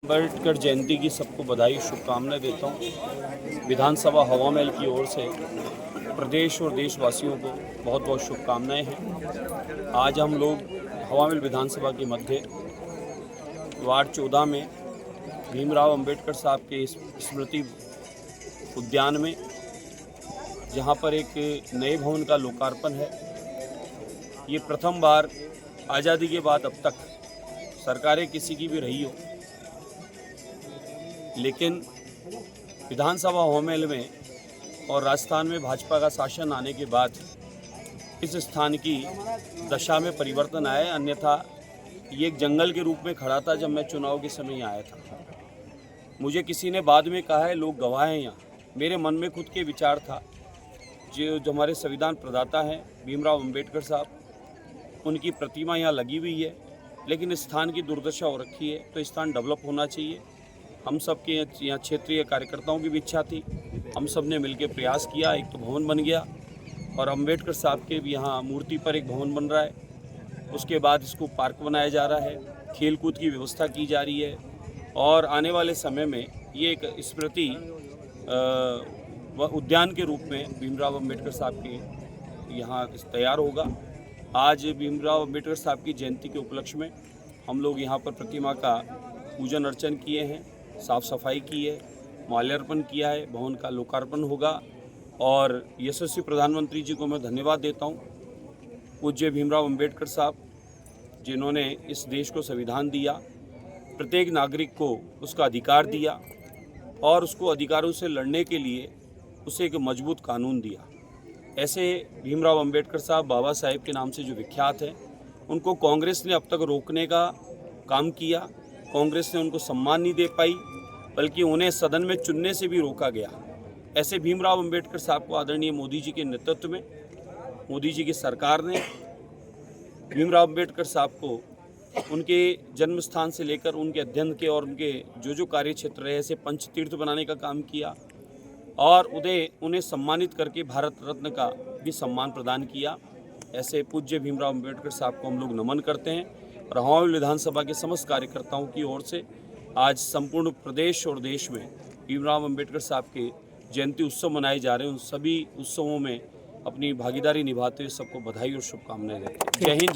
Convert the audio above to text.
अम्बेडकर जयंती की सबको बधाई शुभकामनाएं देता हूँ। विधानसभा हवा महल की ओर से प्रदेश और देशवासियों को बहुत बहुत शुभकामनाएं हैं। आज हम लोग हवा महल विधानसभा के मध्य वार्ड 14 में भीमराव अंबेडकर साहब के स्मृति उद्यान में, जहाँ पर एक नए भवन का लोकार्पण है। ये प्रथम बार आज़ादी के बाद अब तक सरकारें किसी की भी रही हो, लेकिन विधानसभा हवा महल में और राजस्थान में भाजपा का शासन आने के बाद इस स्थान की दशा में परिवर्तन आया। अन्यथा ये एक जंगल के रूप में खड़ा था जब मैं चुनाव के समय आया था। मुझे किसी ने बाद में कहा है, लोग गवाह हैं यहाँ। मेरे मन में खुद के विचार था, जो हमारे संविधान प्रदाता हैं भीमराव अंबेडकर साहब, उनकी प्रतिमा यहाँ लगी हुई है, लेकिन इस स्थान की दुर्दशा हो रखी है, तो स्थान डेवलप होना चाहिए। हम सब के यहाँ क्षेत्रीय कार्यकर्ताओं की भी इच्छा थी, हम सब ने मिलकर प्रयास किया। एक तो भवन बन गया और अंबेडकर साहब के भी यहाँ मूर्ति पर एक भवन बन रहा है। उसके बाद इसको पार्क बनाया जा रहा है, खेल कूद की व्यवस्था की जा रही है और आने वाले समय में ये एक स्मृति उद्यान के रूप में भीमराव अंबेडकर साहब के यहाँ तैयार होगा। आज भीमराव अंबेडकर साहब की जयंती के उपलक्ष्य में हम लोग यहाँ पर प्रतिमा का पूजन अर्चन किए हैं, साफ़ सफाई की है, माल्यार्पण किया है, भवन का लोकार्पण होगा। और यशस्वी प्रधानमंत्री जी को मैं धन्यवाद देता हूँ, पूज्य भीमराव अंबेडकर साहब, जिन्होंने इस देश को संविधान दिया, प्रत्येक नागरिक को उसका अधिकार दिया और उसको अधिकारों से लड़ने के लिए उसे एक मजबूत कानून दिया। ऐसे भीमराव अंबेडकर साहब बाबा साहेब के नाम से जो विख्यात हैं, उनको कांग्रेस ने अब तक रोकने का काम किया। कांग्रेस ने उनको सम्मान नहीं दे पाई, बल्कि उन्हें सदन में चुनने से भी रोका गया। ऐसे भीमराव अंबेडकर साहब को आदरणीय मोदी जी के नेतृत्व में, मोदी जी की सरकार ने भीमराव अंबेडकर साहब को उनके जन्म स्थान से लेकर उनके अध्ययन के और उनके जो कार्य क्षेत्र रहे, ऐसे पंचतीर्थ बनाने का काम किया और उन्हें सम्मानित करके भारत रत्न का भी सम्मान प्रदान किया। ऐसे पूज्य भीमराव अंबेडकर साहब को हम लोग नमन करते हैं और हवा महल विधानसभा के समस्त कार्यकर्ताओं की ओर से आज संपूर्ण प्रदेश और देश में भीमराव अंबेडकर साहब के जयंती उत्सव मनाए जा रहे हैं। उन सभी उत्सवों में अपनी भागीदारी निभाते हुए सबको बधाई और शुभकामनाएं देते हैं। जय हिंद।